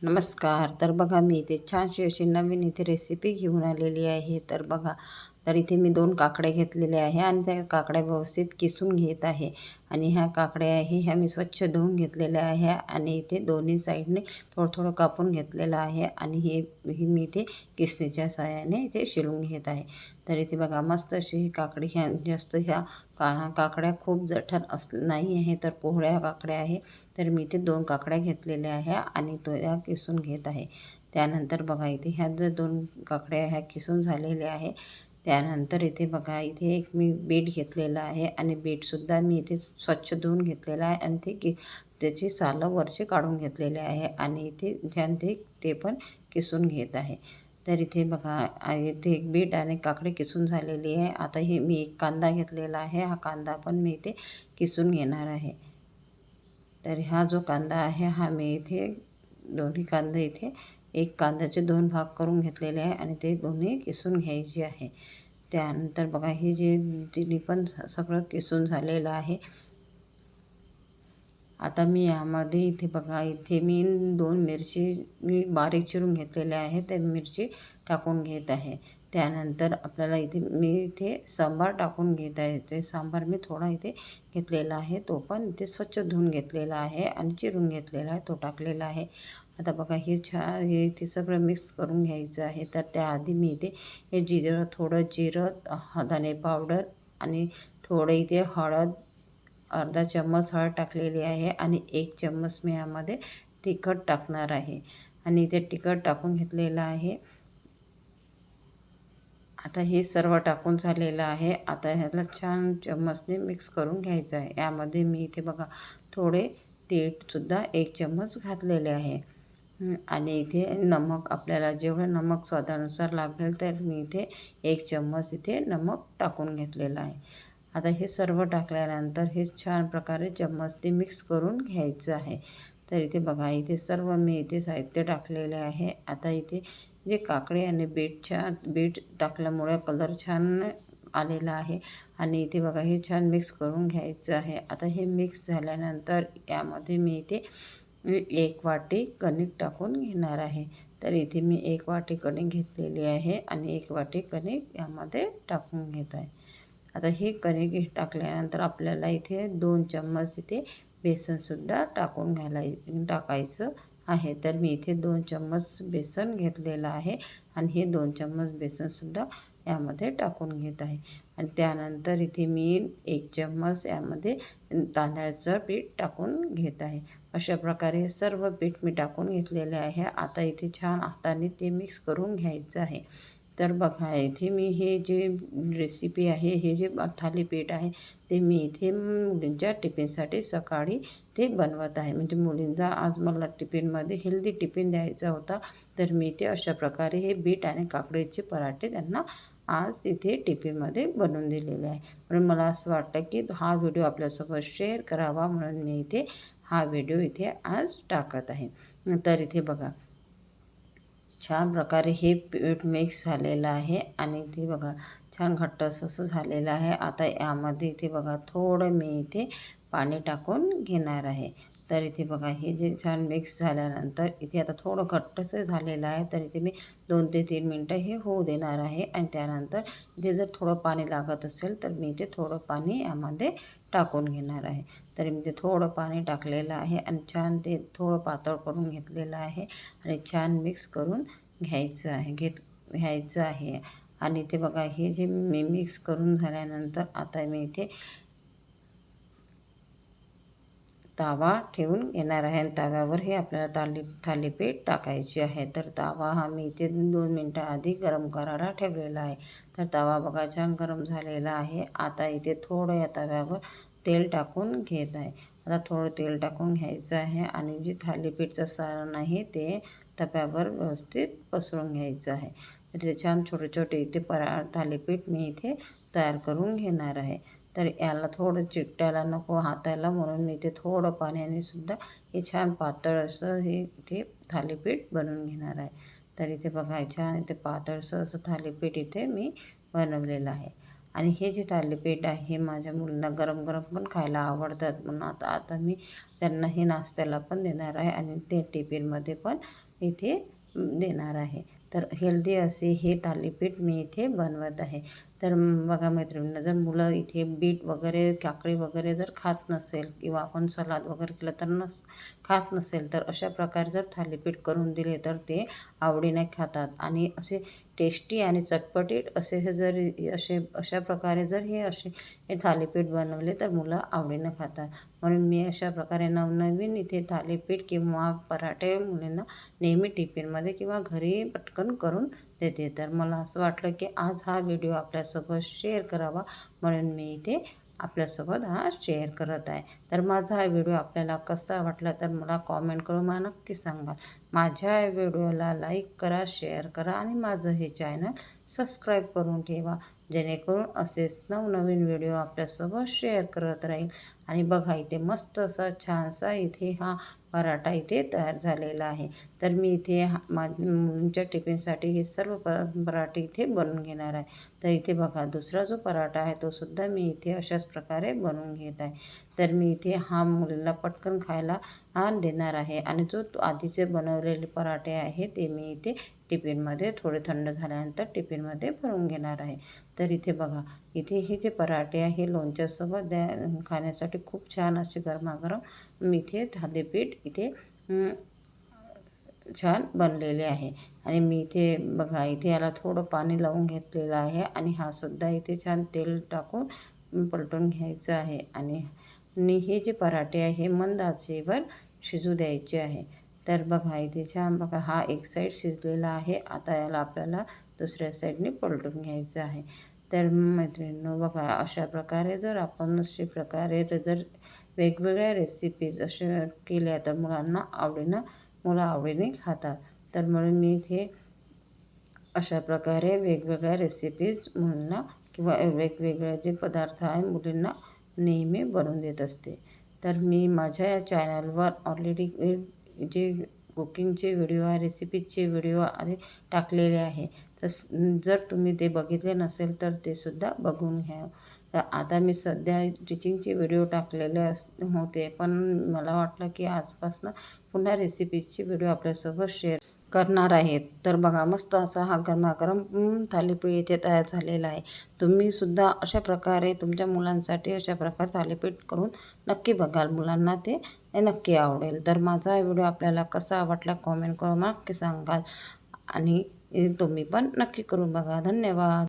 नमस्कार. तर बघा मी इथे छानशी अशी नवीन इथे रेसिपी घेऊन आलेली आहे. तर बघा, तर इथे मी 2 काकड्या घेतलेल्या आहे आणि त्या काकड्या व्यवस्थित किसून घेत आहे. आणि ह्या काकड्या आहे ह्या मी स्वच्छ धुवून घेतलेल्या आहे आणि इथे दोन्ही साईडने थोडं-थोडं कापून घेतलेलं आहे आणि ही मी इथे किसणीच्या साहाय्याने इथे शिलून घेत आहे. तर इथे बघा मस्त अशी ही काकडी जास्त ह्या काकड्या खूप जठर नाही आहे, तर पोहळ्या काकड्या आहे. तर मी इथे 2 काकड्या घेतलेल्या आहे आणि त्या किसून घेत आहे. त्यानंतर बघा इथे ह्या जर 2 काकड्या ह्या किसून झालेल्या आहे. त्यानंतर इथे बघा इथे एक मी बीट घेतलेला आहे आणि बीटसुद्धा मी इथे स्वच्छ धुवून घेतलेला आहे आणि त्याची सालं वरची काढून घेतलेले आहे आणि इथे छान ते पण किसून घेत आहे. तर इथे बघा इथे एक बीट आणि काकडी किसून झालेली आहे. आता हे मी एक कांदा घेतलेला आहे. हा कांदा पण मी इथे किसून घेणार आहे. तर हा जो कांदा आहे हा मी इथे दोन्ही कांदे इथे एक कांद्याचे 2 भाग करून घेतलेले आहे आणि ते दोन्ही किसून घ्यायचे आहे. त्यानंतर बघा हे जे तिन्ही पण सगळं किसून झालेलं आहे. आता मी यामध्ये इथे बघा इथे मी 2 मिरची मी बारीक चिरून घेतलेल्या आहे. त्या मिरची टाकून घेत आहे. त्यानंतर आपल्याला इथे सांबार टाकून घेत आहे. ते सांबार मी थोडा इथे घेतलेला आहे. तो पण इथे स्वच्छ धुवून घेतलेला आहे आणि चिरून घेतलेला आहे. तो टाकलेला आहे. आता बघा हे इथे सगळं मिक्स करून घ्यायचं आहे. तर त्याआधी मी इथे हे थोडं जिरं, धने पावडर आणि थोडं इथे हळद, अर्धा चम्मच हळद टाकलेली आहे आणि 1 चम्मच मी यामध्ये तिखट टाकणार आहे आणि इथे तिखट टाकून घेतलेलं आहे. आता हे सर्व टाकून झालेलं आहे. आता ह्याला छान चम्मचने मिक्स करून घ्यायचं आहे. यामध्ये मी इथे बघा थोडे तीळसुद्धा 1 चम्मच घातलेले आहे आणि इथे नमक आपल्याला जेवढं नमक स्वादानुसार लागेल तर मी इथे 1 चम्मच इथे नमक टाकून घेतलेलं आहे. आता हे सर्व टाकल्यानंतर हे छान प्रकारे चम्मचने मिक्स करून घ्यायचं आहे. तर इथे बघा इथे सर्व मी इथे साहित्य टाकलेले आहे. आता इथे जे काकडी आणि बीट टाकल्यामुळे कलर छान आलेला आहे आणि इथे बघा हे छान मिक्स करून घ्यायचं आहे. आता हे मिक्स झाल्यानंतर यामध्ये मी इथे 1 वाटी कणिक टाकून घेणार आहे. तर इथे मी 1 वाटी कणिक घेतलेली आहे आणि 1 वाटी कणिक यामध्ये टाकून घेत आहे. आता हे कणिक टाकल्यानंतर आपल्याला इथे 2 चम्मच इथे बेसनसुद्धा टाकायचं आहे. तर मी इथे 2 चम्मच बेसन घेतलेलं आहे आणि हे 2 चम्मच बेसनसुद्धा यामध्ये टाकून घेत आहे. आणि त्यानंतर इथे मी 1 चम्मच यामध्ये तांदळाचं पीठ टाकून घेत आहे. अशा प्रकारे हे सर्व पीठ मी टाकून घेतलेले आहे. आता इथे छान हाताने ते मिक्स करून घ्यायचं आहे. तर बघा इथे मी हे जे रेसिपी आहे हे जे थालीपीठ आहे ते मी इथे मुलींच्या टिफिनसाठी सकाळी ते बनवत आहे. म्हणजे मुलींचा आज मला टिफिनमध्ये हेल्दी टिफिन द्यायचा होता. तर मी ते अशा प्रकारे हे बीट आणि काकडीचे पराठे त्यांना आज इथे टिफिनमध्ये बनवून दिलेले आहे. म्हणून मला असं वाटतं की हा व्हिडिओ आपल्यासोबत शेअर करावा म्हणून मी इथे हा व्हिडिओ इथे आज टाकत आहे. तर इथे बघा छान प्रकारे हे पीठ मिक्स झालेलं आहे आणि इथे बघा छान घट्ट असं झालेलं आहे. आता यामध्ये इथे बघा थोडं मी इथे पाणी टाकून घेणार आहे. तर इथे बघा हे जे छान मिक्स झाल्यानंतर इथे आता थोडं घट्टसं झालेलं आहे. तर इथे मी 2 ते 3 मिनटं हे होऊ देणार आहे आणि त्यानंतर इथे जर थोडं पाणी लागत असेल तर मी इथे थोडं पाणी यामध्ये टाकून घेणार आहे. तर मी इथे थोडं पाणी टाकलेलं आहे आणि छान ते थोडं पातळ करून घेतलेलं आहे आणि छान मिक्स करून घ्यायचं आहे. आणि इथे बघा हे जे मी मिक्स करून झाल्यानंतर आता मी इथे तावा ठेवून घेणार आहे आणि तव्यावर हे आपल्याला थालीपीठ टाकायची आहे. तर तावा हा मी इथे 2 मिनटं आधी गरम करायला ठेवलेला आहे. तर तवा बघा छान गरम झालेला आहे. आता इथे थोडं या तव्यावर तेल टाकून घेत आहे. आता थोडं तेल टाकून घ्यायचं आहे आणि जे थालीपीठचं सारण आहे ते तव्यावर व्यवस्थित पसरून घ्यायचं आहे. तर ते छान छोटे छोटे इथे थालीपीठ मी इथे तयार करून घेणार आहे. तर याला थोडं चिकटायला नको हाताला म्हणून मी इथे थोडं पाण्याने सुद्धा हे छान पातळ असं हे इथे थालीपीठ बनवून घेणार आहे. तर इथे बघा छान इथे पातळसं असं थालीपीठ इथे मी बनवलेलं आहे. आणि हे जे थालीपीठ आहे हे माझ्या मुलांना गरम गरम पण खायला आवडतात, म्हणून आता मी त्यांना हे नाश्त्याला पण देणार आहे आणि ते टिफिनमध्ये पण इथे देणार आहे. तर हेल्दी असे हे थालीपीठ मी इथे बनवत आहे. तर बघा मैत्रिणींनो, जर मुलं इथे बीट वगैरे काकडी वगैरे जर खात नसेल किंवा आपण सलाद वगैरे केलं तर खात नसेल, तर अशा प्रकारे जर थालीपीठ करून दिले तर ते आवडीने खातात. आणि असे टेस्टी आणि चटपटीत असे हे जर अशा प्रकारे जर हे थालीपीठ बनवले तर मुलं आवडीनं खातात. म्हणून मी अशा प्रकारे नवनवीन इथे थालीपीठ किंवा पराठे मुलींना नेहमी टिफिनमध्ये किंवा घरी पटकन करून देते. तर मला असं वाटलं की आज हा व्हिडिओ आपल्यासोबत शेअर करावा, म्हणून मी इथे आपल्यासोबत हा शेअर करत आहे. तर माझा हा व्हिडिओ आपल्याला कसा वाटला तर मला कॉमेंट करून मला नक्की सांगा. माझ्या व्हिडिओला लाईक करा, शेअर करा आणि माझं हे चॅनल सबस्क्राईब करून ठेवा, जेणेकरून असेच नवनवीन व्हिडिओ आपल्यासोबत शेअर करत राहील. आणि बघा इथे मस्त असा छानसा इथे हा पराठा इथे तयार झालेला आहे. तर मी इथे माझ्या मुलींच्या टिफिनसाठी हे सर्व पराठे इथे बनवून घेणार आहे. तर इथे बघा दुसरा जो पराठा आहे तो सुद्धा मी इथे अशाच प्रकारे बनवून घेत आहे. तर मी इथे हा मुलीला पटकन खायला देणार आहे. आणि जो आधीचे बनवलेले पराठे आहे ते मी इथे टिफिनमध्ये थोडे थंड झाल्यानंतर टिफिनमध्ये भरून घेणार आहे. तर इथे बघा इथे हे जे पराठे आहे हे लोणच्यासोबत खाण्यासाठी खूप छान असे गरमागरम मी इथे थालीपीठ इथे छान बनलेले आहे. आणि मी इथे बघा इथे याला थोडं पाणी लावून घेतलेलं आहे आणि हा सुद्धा इथे छान तेल टाकून पलटून घ्यायचं आहे. आणि हे जे पराठे आहे हे मंद आचेवर शिजू द्यायचे आहे. तर बघा इथे छान बघा हा एक साईड शिजलेला आहे. आता याला आपल्याला दुसऱ्या साईडने पलटून घ्यायचं आहे. तर मैत्रिणींनो बघा अशा प्रकारे जर आपण जर वेगवेगळ्या रेसिपीज अशा केल्या तर मुलं आवडीने खातात. तर म्हणून मी इथे अशा प्रकारे वेगवेगळ्या रेसिपीज मुलांना किंवा वेगवेगळे जे पदार्थ आहे मुलींना नेहमी बनवून देत असते. तर मी माझ्या या चॅनलवर ऑलरेडी जे कुकिंगचे व्हिडिओ आहे, रेसिपीजचे व्हिडिओ आधी टाकलेले आहे. तर जर तुम्ही ते बघितले नसेल तर ते सुद्धा बघून घ्या. तर आता मी सध्या टीचिंगचे व्हिडिओ टाकलेले होते, पण मला वाटलं की आजपासून पुन्हा रेसिपीजचे व्हिडिओ आपल्यासोबत शेअर करणार आहेत. तर बघा मस्त असा हा गरमागरम थालीपीठ इथे तयार झालेला आहे. तुम्हीसुद्धा अशा प्रकारे तुमच्या मुलांसाठी अशा प्रकारे थालीपीठ करून नक्की बघाल, मुलांना ते नक्की आवडेल. तर माझा हा व्हिडिओ आपल्याला कसा आवडला कॉमेंट करून नक्की सांगाल आणि तुम्ही पण नक्की करून बघा. धन्यवाद.